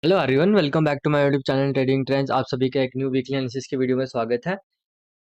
Hello everyone, welcome back to my YouTube channel trading trends. आप सभी का एक न्यू वीकली एनालिसिस की वीडियो में स्वागत है।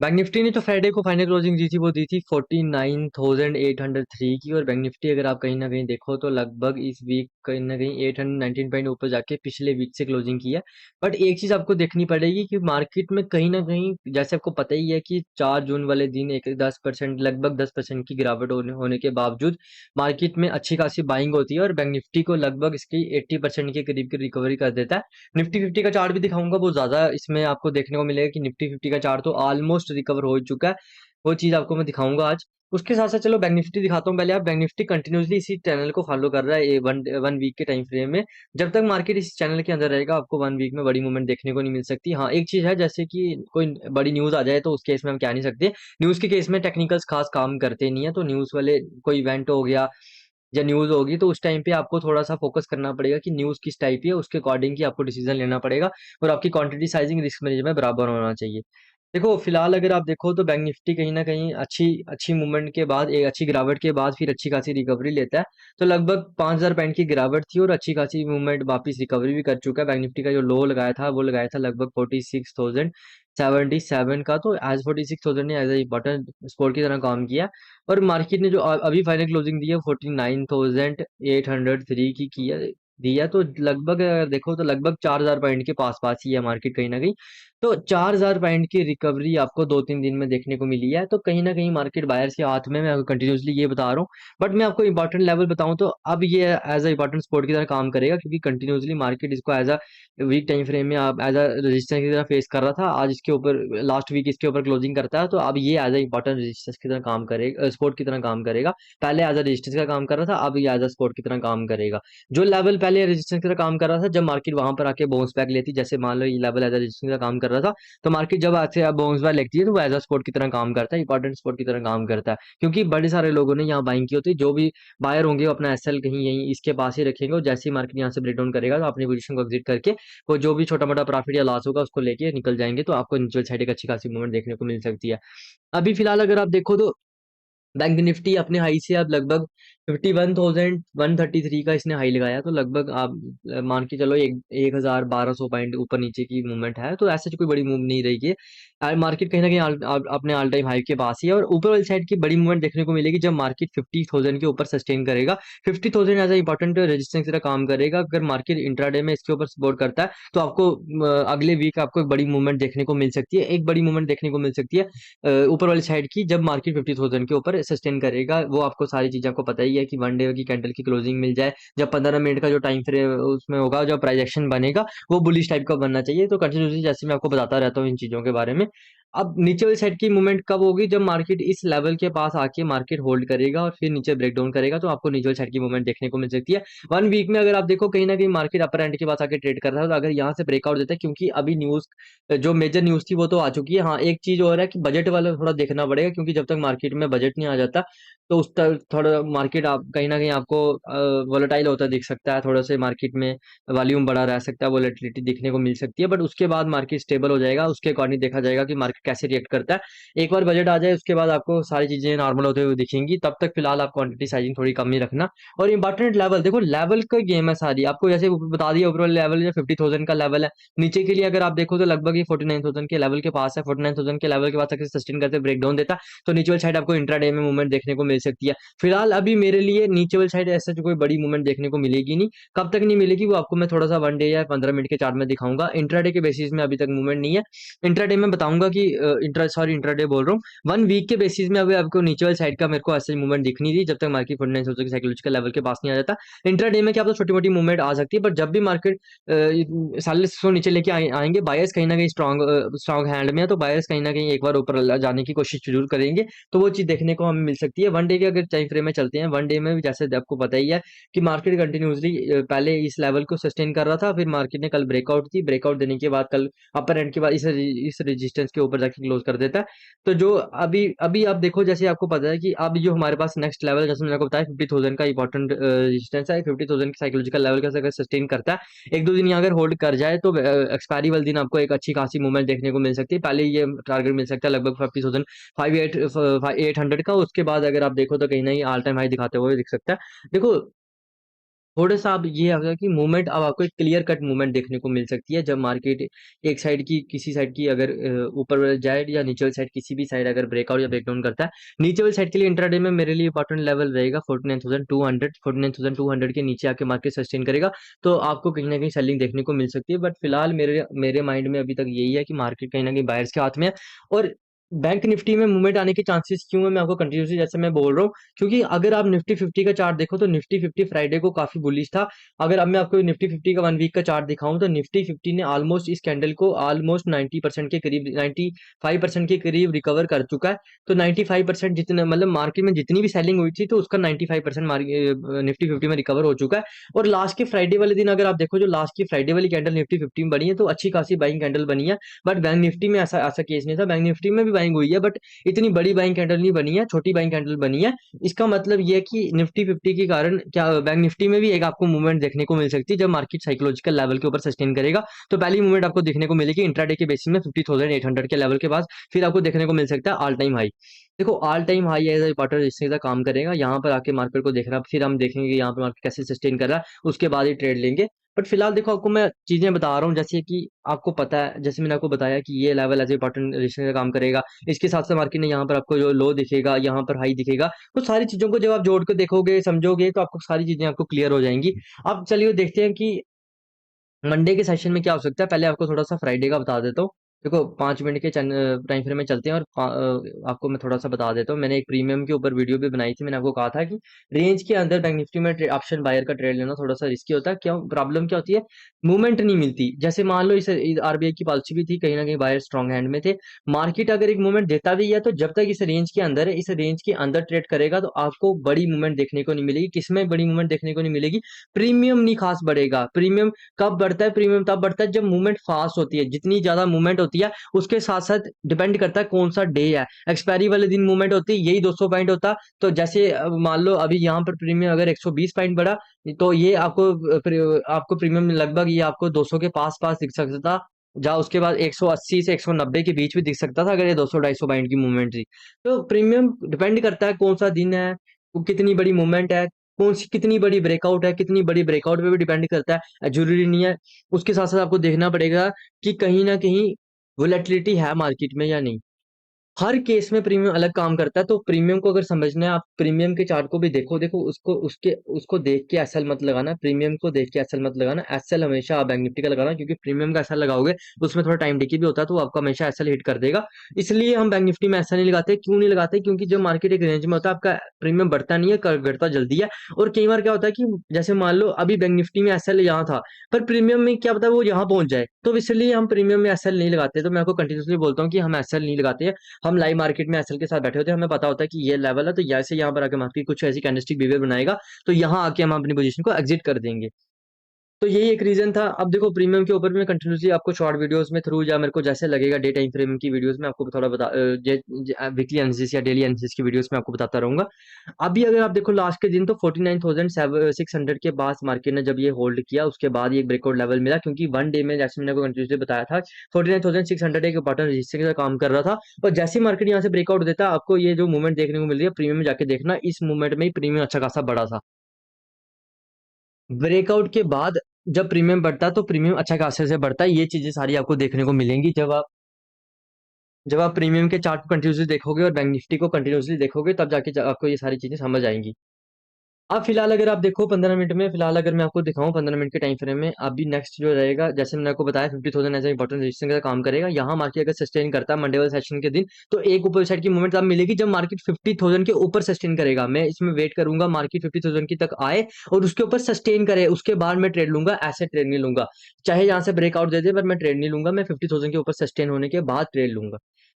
बैंक निफ्टी ने जो फ्राइडे को फाइनल क्लोजिंग दी थी वो दी थी 49,803 की। और बैंक निफ्टी अगर आप कहीं ना कहीं देखो तो लगभग इस वीक कहीं ना कहीं 819 पॉइंट ऊपर जाके पिछले वीक से क्लोजिंग की है। बट एक चीज आपको देखनी पड़ेगी कि मार्केट में कहीं ना कहीं जैसे आपको पता ही है कि 4 जून वाले दिन एक 10% लगभग 10% की गिरावट होने के बावजूद मार्केट में अच्छी खासी बाइंग होती है और बैंक निफ्टी को लगभग इसकी 80% के करीब की रिकवरी कर देता है। निफ्टी 50 का चार्ट भी दिखाऊंगा, वो ज्यादा इसमें आपको देखने को मिलेगा कि निफ्टी 50 का चार्ट तो ऑलमोस्ट रिकवर हो चुका है। वो चीज आपको मैं दिखाऊंगा आज। उसके साथ साथ चलो बैंक निफ्टी दिखाता हूँ। पहले आप बैंक निफ्टी कंटिन्यूसली इसी चैनल को फॉलो कर रहा है वन वन वीक के टाइम फ्रेम में। जब तक मार्केट इस चैनल के अंदर रहेगा आपको वन वीक में बड़ी मूवमेंट देखने को नहीं मिल सकती। हाँ, एक चीज है, जैसे कि कोई बड़ी न्यूज आ जाए तो उस केस में हम कह नहीं सकते। न्यूज के केस में टेक्निकल्स खास काम करते नहीं है, तो न्यूज वाले कोई इवेंट हो गया या न्यूज़ होगी तो उस टाइम पे आपको थोड़ा-सा फ़ोकस करना पड़ेगा कि न्यूज़ किस टाइप की है, उसके अकॉर्डिंग ही आपको डिसीज़न लेना पड़ेगा और आपकी क्वांटिटी साइज़िंग रिस्क मैनेजमेंट बराबर होना चाहिए। देखो, फिलहाल अगर आप देखो तो बैंक निफ्टी कहीं न कहीं अच्छी अच्छी मूवमेंट के बाद, एक अच्छी गिरावट के बाद फिर अच्छी खासी रिकवरी लेता है। तो लगभग 5,000 पॉइंट की गिरावट थी और अच्छी खासी मूवमेंट वापस रिकवरी भी कर चुका है। बैंक निफ्टी का जो लो लगाया था, वो लगाया था लगभग 46,077 का। तो एज़ 46,000 ने एज़ अ इम्पोर्टेंट सपोर्ट की तरह काम किया। और मार्केट ने जो अभी फाइनल क्लोजिंग दी है 49,803 की है। तो लगभग अगर देखो तो लगभग 4,000 पॉइंट के पास पास ही है मार्केट कहीं ना कहीं। तो 4,000 पॉइंट की रिकवरी आपको 2-3 दिन में देखने को मिली है। तो कहीं ना कहीं मार्केट बायर्स के हाथ में, मैं आपको कंटिन्यूसली ये बता रहा हूँ। बट मैं आपको इंपॉर्टेंट लेवल बताऊं तो अब ये एज अ इंपॉर्टेंट सपोर्ट की तरह काम करेगा, क्योंकि कंटिन्यूसली मार्केट इसको as a week time frame में आप एज अ रेजिस्टेंस की तरह फेस कर रहा था। आज इसके ऊपर लास्ट वीक इसके ऊपर क्लोजिंग करता है, तो अब ये एज अ इंपॉर्टेंट रेजिस्टेंस की तरह काम करेगा, सपोर्ट की तरह काम करेगा। पहले एज अ रेजिस्टेंस का काम कर रहा था, अब ये एज अ सपोर्ट की तरह काम करेगा। जो लेवल पहले रेजिस्टेंस की तरह काम कर रहा था, जब मार्केट वहां पर आके बाउंस बैक लेती, जैसे मान लो ये लेवल एज अ रेजिस्टेंस का काम कर रहा था, तो मार्केट जब ऐसे अब बाउंस बैक लेती है तो वो एज अ सपोर्ट की तरह काम करता है, इंपॉर्टेंट सपोर्ट की तरह काम करता है। क्योंकि बड़े सारे लोगों ने यहाँ बाइंग की होती है। जो भी बायर होंगे वो अपना एसएल कहीं यहीं इसके पास ही रखेंगे और जैसे ही मार्केट यहाँ से ब्रेक डाउन करेगा तो अपनी पोजीशन को एग्जिट करके वो जो भी छोटा मोटा प्रॉफिट या लॉस होगा उसको लेके निकल जाएंगे। तो आपको नीचे साइड एक अच्छी खासी मूवमेंट देखने को मिल सकती है। अभी फिलहाल अगर आप देखो तो बैंक निफ्टी अपने हाई से अब लगभग 51,133 का इसने हाई लगाया। तो लगभग आप मान के चलो एक 1,1200 पॉइंट ऊपर नीचे की मूवमेंट है। तो ऐसे कोई बड़ी मूव नहीं रही है। मार्केट कहीं ना कहीं अपने ऑल टाइम हाई के पास ही है और ऊपर वाली साइड की बड़ी मूवमेंट देखने को मिलेगी जब मार्केट 50,000 के ऊपर सस्टेन करेगा। 50,000 एज इंपॉर्टेंट रेजिस्टेंस की तरह काम करेगा। अगर मार्केट इंट्राडे में इसके ऊपर सपोर्ट करता है तो आपको अगले वीक आपको एक बड़ी मूवमेंट देखने को मिल सकती है। एक बड़ी मूवमेंट देखने को मिल सकती है ऊपर वाली साइड की, जब मार्केट 50,000 के ऊपर सस्टेन करेगा। वो आपको सारी चीजें आपको पता ही है कि वन डे की कैंडल की क्लोजिंग मिल जाए, जब 15 मिनट का जो टाइम फ्रेम उसमें होगा, जो प्राइस एक्शन बनेगा वो बुलिश टाइप का बनना चाहिए। तो कंटिन्यूसली जैसे मैं आपको बताता रहता हूँ इन चीजों के बारे में। अब नीचे वाली साइड की मूवमेंट कब होगी? जब मार्केट इस लेवल के पास आके मार्केट होल्ड करेगा और फिर नीचे ब्रेक डाउन करेगा, तो आपको नीचे वाली साइड की मूवमेंट देखने को मिल सकती है। वन वीक में अगर आप देखो कहीं ना कहीं मार्केट अपर एंड के पास आके ट्रेड कर रहा है, तो अगर यहाँ से ब्रेकआउट देता है, क्योंकि अभी न्यूज जो मेजर न्यूज थी वो तो आ चुकी है। हाँ, एक चीज और है कि बजट वाला थोड़ा देखना पड़ेगा, क्योंकि जब तक मार्केट में बजट नहीं आ जाता तो उस तक थोड़ा मार्केट आप कहीं ना कहीं आपको वोलेटाइल होता दिख सकता है। थोड़ा सा मार्केट में वॉल्यूम बड़ा रह सकता है, वोलेटिलिटी दिखने को मिल सकती है। बट उसके बाद मार्केट स्टेबल हो जाएगा, उसके अकॉर्डिंग देखा जाएगा कि मार्केट कैसे रिएक्ट करता है। एक बार बजट आ जाए उसके बाद आपको सारी चीजें नॉर्मल होते हुए दिखेंगी। तब तक फिलहाल आप क्वांटिटी साइजिंग थोड़ी कम ही रखना। और इंपॉर्टेंट लेवल देखो, लेवल का गेम है सारी। आपको जैसे ऊपर बता दिया, ऊपर लेवल जो 50,000 का लेवल है, नीचे के लिए अगर आप देखो तो लगभग ये 49,000 के लेवल के पास है। 49,000 के लेवल के पास अगर सस्टेन करते ब्रेक डाउन देता तो नीचे वाली साइड आपको इंट्राडे में मूवमेंट देखने को मिल सकती है। फिलहाल अभी मेरे लिए नीचे वाली साइड ऐसा कोई बड़ी मूवमेंट देखने को मिलेगी नहीं। कब तक नहीं मिलेगी वो आपको मैं थोड़ा सा वन डे या 15 मिनट के चार्ट में दिखाऊंगा। इंट्राडे के बेसिस में अभी तक मूवमेंट नहीं है। इंट्राडे में बताऊंगा कि इंट्राडे बोल रहा हूँ, वन वीक के बेसिस में अभी आपको नीचे वाली साइड का मेरे को ऐसे मूवमेंट दिख नहीं रही जब तक मार्केट 49,000 के साइकोलॉजिकल लेवल के पास नहीं आ जाता। इंट्राडे में क्या पता छोटी मोटी मूवमेंट आ सकती है, बट जब भी मार्केट 40,000 नीचे लेके आएंगे, बायर्स कहीं ना कहीं स्ट्रॉन्ग स्ट्रॉन्ग हैंड में है, तो बायर्स कहीं ना कहीं एक बार ऊपर जाने की कोशिश जरूर करेंगे। तो वो चीज देखने को हमें मिल सकती है। वन डे के अगर टाइम फ्रेम में चलते हैं, वन डे में भी जैसे आपको पता ही है कि मार्केट कंटिन्यूसली पहले इस लेवल को सस्टेन कर रहा था, फिर मार्केट ने कल ब्रेकआउट की, ब्रेकआउट देने के बाद कल अपर एंड के बाद इस रेजिस्टेंस के ऊपर जाके क्लोज कर देता है। तो जो अभी अभी आप देखो, जैसे आपको पता है कि अब जो हमारे पास नेक्स्ट लेवल, जैसे मैंने आपको बताया 50,000 का इंपॉर्टेंट रेजिस्टेंस है। 50,000 की साइकोलॉजिकल लेवल का अगर सस्टेन करता है, 1-2 दिन यहाँ अगर होल्ड कर जाए, तो एक्सपायरी वाले दिन आपको एक अच्छी खासी मूवमेंट देखने को मिल सकती है। पहले ये टारगेट मिल सकता है लगभग 50,000 800 का। उसके बाद अगर आप देखो तो कहीं ना कहीं ऑल टाइम हाई दिखाते हुए दिख सकता है। देखो, थोड़ा-सा अब ये होगा कि मूवमेंट अब आपको एक क्लियर कट मूवमेंट देखने को मिल सकती है जब मार्केट एक साइड की किसी साइड की अगर ऊपर वाली साइड या नीचे वाली साइड किसी भी साइड अगर ब्रेकआउट या ब्रेकडाउन करता है। नीचे वाली साइड के लिए इंट्राडे में मेरे लिए इंपॉर्टेंट लेवल रहेगा 49,200 49,200 के नीचे आके मार्केट सस्टेन करेगा, तो आपको कहीं न कहीं सेलिंग देखने को मिल सकती है। बट फिलहाल मेरे मेरे माइंड में अभी तक यही है कि मार्केट कहीं न कहीं बायर्स के हाथ में है। और बैंक निफ्टी में मूवमेंट आने के चांसेस क्यों है मैं आपको कंटिन्यूअसली जैसे मैं बोल रहा हूँ, क्योंकि अगर आप निफ्टी 50 का चार्ट देखो तो निफ्टी 50 फ्राइडे को काफी बुलिश था। अगर अब मैं आपको निफ्टी 50 का 1 वीक का चार्ट दिखाऊं तो निफ्टी 50 ने ऑलमोस्ट इस कैंडल को ऑलमोस्ट 90% के करीब 95% के करीब रिकवर कर चुका है। तो 95% जितना मतलब मार्केट में जितनी भी सेलिंग हुई थी तो उसका 95% निफ्टी 50 में रिकवर हो चुका है। और लास्ट के फ्राइडे वाले दिन अगर आप देखो जो लास्ट की फ्राइडे वाली कैंडल निफ्टी 50 में बनी है तो अच्छी खासी बाइंग कैंडल बनी है। बट बैंक निफ्टी में ऐसा ऐसा केस नहीं था, बैंक निफ्टी में भी बाइंग हुई है बट इतनी बड़ी बाइंग कैंडल नहीं बनी है, छोटी बाइंग कैंडल बनी है। इसका मतलब ये है कि निफ्टी 50 के कारण क्या बैंक निफ्टी में भी एक आपको मूवमेंट देखने को मिल सकती है जब मार्केट साइकोलॉजिकल लेवल के ऊपर सस्टेन करेगा। तो पहली मूवमेंट आपको देखने को मिलेगी इंट्राडे के बेसिस में 50,800 के लेवल के बाद। फिर आपको देखने को मिल सकता है ऑल टाइम हाई। देखो all time high as important इससे का काम करेगा, यहाँ पर आके मार्केट को देखना, फिर हम देखेंगे यहाँ पर मार्केट कैसे सस्टेन कर रहा है, उसके बाद ही ट्रेड लेंगे। बट फिलहाल देखो आपको मैं चीजें बता रहा हूँ जैसे कि आपको पता है, जैसे मैंने आपको बताया कि ये लेवल एज इंपॉर्टेंट रेजिस्टेंस का काम करेगा। इसके साथ साथ मार्केट ने यहाँ पर आपको जो लो दिखेगा, यहाँ पर हाई दिखेगा। तो सारी चीजों को जब आप जोड़ कर देखोगे समझोगे तो आपको सारी चीजें आपको क्लियर हो जाएंगी। अब चलिए देखते हैं कि मंडे के सेशन में क्या हो सकता है। पहले आपको थोड़ा सा फ्राइडे का बता देता हूँ। देखो 5 मिनट के टाइम फ्रेम में चलते हैं और आपको मैं थोड़ा सा बता देता हूँ। मैंने एक प्रीमियम के ऊपर वीडियो भी बनाई थी, मैंने आपको कहा था कि रेंज के अंदर बैंक निफ्टी में ऑप्शन बायर का ट्रेड लेना थोड़ा सा रिस्की होता है। क्यों? प्रॉब्लम क्या होती है, मूवमेंट नहीं मिलती। जैसे मान लो इस आरबीआई की पॉलिसी भी थी, कहीं ना कहीं बायर स्ट्रॉन्ग हैंड में थे। मार्केट अगर एक मूवमेंट देता भी है तो जब तक इस रेंज के अंदर है, इस रेंज के अंदर ट्रेड करेगा तो आपको बड़ी मूवमेंट देखने को नहीं मिलेगी। किसमें बड़ी मूवमेंट देखने को नहीं मिलेगी? प्रीमियम नहीं खास बढ़ेगा। प्रीमियम कब बढ़ता है? प्रीमियम तब बढ़ता है जब मूवमेंट फास्ट होती है। जितनी ज्यादा मूवमेंट होती है उसके साथ साथ डिपेंड करता है कौन सा डे है। एक्सपायरी वाले दिन मूवमेंट होती है, यही 200 पॉइंट होता। तो जैसे मान लो अभी यहाँ पर प्रीमियम अगर 120 पॉइंट बढ़ा तो ये आपको प्रीमियम लगभग ये आपको 200 के पास पास दिख सकता, जहाँ उसके बाद 180 से 190 के बीच भी दिख सकता था अगर ये 200 250 पॉइंट की मूवमेंट थी। तो प्रीमियम डिपेंड करता है कौन सा दिन है, वो कितनी बड़ी मूवमेंट है, कौन सी कितनी बड़ी ब्रेकआउट है, कितनी बड़ी ब्रेकआउट पे भी डिपेंड करता है, जरूरी नहीं है। उसके साथ साथ आपको देखना पड़ेगा कि कहीं ना कहीं वोलेटिलिटी है मार्केट में या नहीं। हर केस में प्रीमियम अलग काम करता है। तो प्रीमियम को अगर समझना है, आप प्रीमियम के चार्ट को भी देखो। देखो उसको उसके उसको देख के एसएल मत लगाना, प्रीमियम को देख के एसएल मत लगाना। एसएल हमेशा आप बैंक निफ्टी का लगाना, क्योंकि प्रीमियम का एसएल लगाओगे तो उसमें थोड़ा टाइम डिके भी होता है तो वो आपका हमेशा एसएल हिट कर देगा। इसलिए हम बैंक निफ्टी में एसएल नहीं लगाते। क्यों नहीं लगाते? क्योंकि जब मार्केट एक रेंज में होता है आपका प्रीमियम बढ़ता नहीं है, घटता जल्दी है। और कई बार क्या होता है कि जैसे मान लो अभी बैंक निफ्टी में एसएल यहाँ था पर प्रीमियम में क्या पता वो यहाँ पहुंच जाए, तो इसलिए हम प्रीमियम में एसएल नहीं लगाते। तो मैं आपको कंटिन्यूसली बोलता हूँ कि हम एसएल नहीं लगाते। हम लाइव मार्केट में एसएल के साथ बैठे होते हैं, हमें पता होता है कि ये लेवल है तो जैसे यहाँ पर आके मार्केट कुछ ऐसी कैंडलस्टिक बिहेवियर बनाएगा तो यहाँ आके हम अपनी पोजीशन को एग्जिट कर देंगे। तो यही एक रीजन था। अब देखो प्रीमियम के ऊपर भी मैं कंटिन्यूसली आपको शॉर्ट वीडियोस में थ्रू या मेरे को जैसे लगेगा डे टाइम फ्रेम की वीडियोस में आपको थोड़ा बता वीकली एनालिसिस या डेली एनालिसिस की वीडियोस में आपको बताता रहूंगा। अभी अगर आप देखो लास्ट के दिन तो 49,600 के पास मार्केट ने जब ये होल्ड किया उसके बाद ये ब्रेकआउट लेवल मिला, क्योंकि वन डे में जैसे मैंने आपको कंटिन्यूसली बताया था 49,600 एक इंपॉर्टेंट रेजिस्टेंस का काम कर रहा था। और जैसे मार्केट यहाँ से ब्रेकआउट देता आपको ये जो मूवमेंट देखने को मिल रही है प्रीमियम में जाके देखना, इस मूवमेंट में ही प्रीमियम अच्छा खासा बड़ा था। ब्रेकआउट के बाद जब प्रीमियम बढ़ता है तो प्रीमियम अच्छा खासे से बढ़ता है। ये चीजें सारी आपको देखने को मिलेंगी जब आप प्रीमियम के चार्ट को कंटिन्यूसली देखोगे और बैंक निफ्टी को कंटिन्यूसली देखोगे, तब जाके आपको ये सारी चीजें समझ आएंगी। अब फिलहाल अगर आप देखो 15 मिनट में, फिलहाल अगर मैं आपको दिखाऊं 15 मिनट के टाइम फ्रेम में, अभी नेक्स्ट जो रहेगा जैसे मैंने आपको बताया 50,000 ऐसा इंपॉर्टेंट रेजिस्टेंस का काम करेगा। यहाँ मार्केट अगर सस्टेन करता है मंडे वाले सेशन के दिन तो एक ऊपर साइड की मूवमेंट तब मिलेगी जब मार्केट 50,000 के ऊपर सस्टेन करेगा। मैं इसमें वेट करूंगा मार्केट 50,000 की तक आए और उसके ऊपर सस्टेन करे, उसके बाद मैं ट्रेड लूंगा। ऐसे ट्रेड नहीं लूंगा, चाहे यहाँ से ब्रेकआउट दे दे पर मैं ट्रेड नहीं लूंगा। मैं 50,000 के ऊपर सस्टेन होने के बाद ट्रेड लूंगा।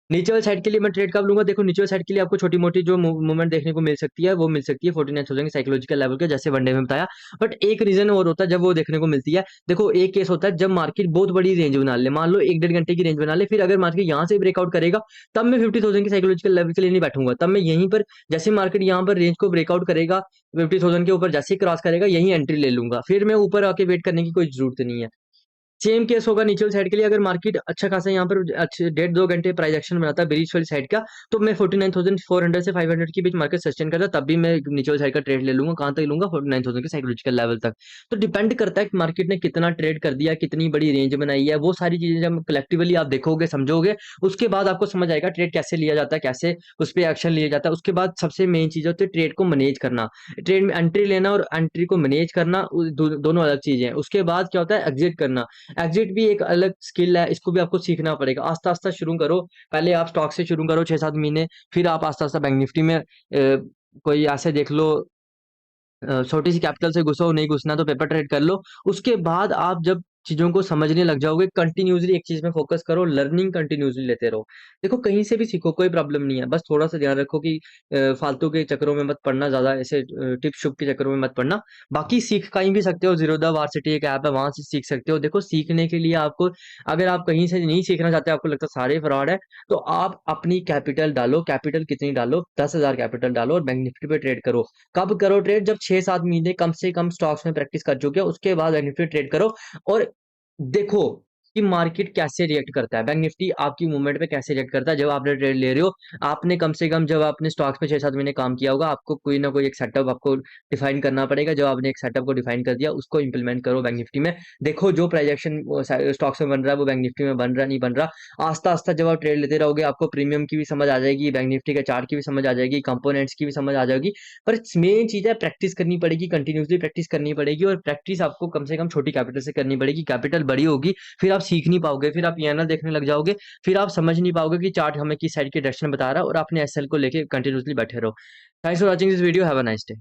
नीचे वाली साइड के लिए मैं ट्रेड कब लूंगा? देखो नीचे वाली साइड के लिए आपको छोटी मोटी जो मूवमेंट देखने को मिल सकती है वो मिल सकती है 49,000 के साइकोलॉजिकल लेवल के, जैसे वनडे में बताया। बट एक रीजन और होता है जब वो देखने को मिलती है। देखो एक केस होता है जब मार्केट बहुत बड़ी रेंज बना ले, मान लो 1 1.5 घंटे की रेंज बना ले, फिर अगर मार्केट यहाँ से ब्रेकआउट करेगा तब मैं 50,000 की साइकोलॉजिकल लेवल के लिए नहीं बैठूंगा। तब मैं यहीं पर जैसे मार्केट यहाँ पर रेंज को ब्रेकआउट करेगा 50,000 के ऊपर जैसे ही क्रॉस करेगा यही एंट्री ले लूंगा, फिर मैं ऊपर आके वेट करने की कोई जरूरत नहीं है। सेम केस होगा नीचे वाली साइड के लिए। अगर मार्केट अच्छा खासा यहाँ पर अच्छे 1.5-2 घंटे प्राइस एक्शन बनाता है बेरिश वाली साइड का, तो मैं 49,400 से 500 के बीच मार्केट सस्टेन करता, तब भी मैं नीचे वाली साइड का ट्रेड ले लूंगा। कहाँ तक लूंगा? 49,000 के साइकोलॉजिकल लेवल तक। तो डिपेंड करता है कि मार्केट ने कितना ट्रेड कर दिया, कितनी बड़ी रेंज बनाई है, वो सारी चीजें जब कलेक्टिवली आप देखोगे, समझोगे, उसके बाद आपको समझ आएगा ट्रेड कैसे लिया जाता है, कैसे उस पर एक्शन लिया जाता है। उसके बाद सबसे मेन चीज होती है ट्रेड को मैनेज करना। ट्रेड में एंट्री लेना और एंट्री को मैनेज करना दोनों अलग चीजें हैं। उसके बाद क्या होता है? एग्जिट करना। एग्जिट भी एक अलग स्किल है, इसको भी आपको सीखना पड़ेगा। आस्ता आस्ता शुरू करो। पहले आप स्टॉक से शुरू करो 6-7 महीने, फिर आप आस्ता आस्ता बैंक निफ्टी में कोई ऐसे देख लो, छोटी सी कैपिटल से घुसो, नहीं घुसना तो पेपर ट्रेड कर लो। उसके बाद आप जब चीजों को समझने लग जाओगे, कंटिन्यूसली एक चीज में फोकस करो, लर्निंग कंटिन्यूसली लेते रहो। देखो कहीं से भी सीखो, कोई प्रॉब्लम नहीं है, बस थोड़ा सा ध्यान रखो कि फालतू के चक्करों में मत पड़ना, ज्यादा ऐसे टिप शुप के चक्करों में मत पड़ना। बाकी सीख कहीं भी सकते हो, जीरोधा वार्सिटी एक ऐप है, वहां से सीख सकते हो। देखो सीखने के लिए आपको, अगर आप कहीं से नहीं सीखना चाहते, आपको लगता है सारे फ्रॉड है, तो आप अपनी कैपिटल डालो। कैपिटल कितनी डालो? 10,000 कैपिटल डालो और बैंक निफ्टी पे ट्रेड करो। कब करो ट्रेड? जब 6-7 महीने कम से कम स्टॉक्स में प्रैक्टिस कर चुके हो, उसके बाद बैंक निफ्टी ट्रेड करो। और देखो कि मार्केट कैसे रिएक्ट करता है, बैंक निफ्टी आपकी मूवमेंट पे कैसे रिएक्ट करता है। जब आपने ट्रेड ले रहे हो, आपने कम से कम जब आपने स्टॉक्स पे 6-7 महीने काम किया होगा, आपको कोई ना कोई एक सेटअप आपको डिफाइन करना पड़ेगा। जब आपने एक सेटअप को डिफाइन कर दिया, उसको इंप्लीमेंट करो बैंक निफ्टी में। देखो जो प्राइजेक्शन स्टॉक्स में बन रहा है, वो बैंक निफ्टी में बन रहा नहीं बन रहा। आस्ता आस्ता जब आप ट्रेड लेते रहोगे, आपको प्रीमियम की भी समझ आ जाएगी, बैंक निफ्टी के चार्ट की भी समझ आ जाएगी, कंपोनेंट्स की भी समझ आ जाएगी। पर मेन चीज है प्रैक्टिस करनी पड़ेगी, कंटिन्यूसली प्रैक्टिस करनी पड़ेगी। और प्रैक्टिस आपको कम से कम छोटी कैपिटल से करनी पड़ेगी। कैपिटल बड़ी होगी, फिर आप सीख नहीं पाओगे, फिर आप पीएनएल देखने लग जाओगे, फिर आप समझ नहीं पाओगे कि चार्ट हमें किस साइड की डायरेक्शन बता रहा है, और अपने एसएल को लेके कंटिन्यूसली बैठे रहो। Thanks for watching this video. Have a nice day.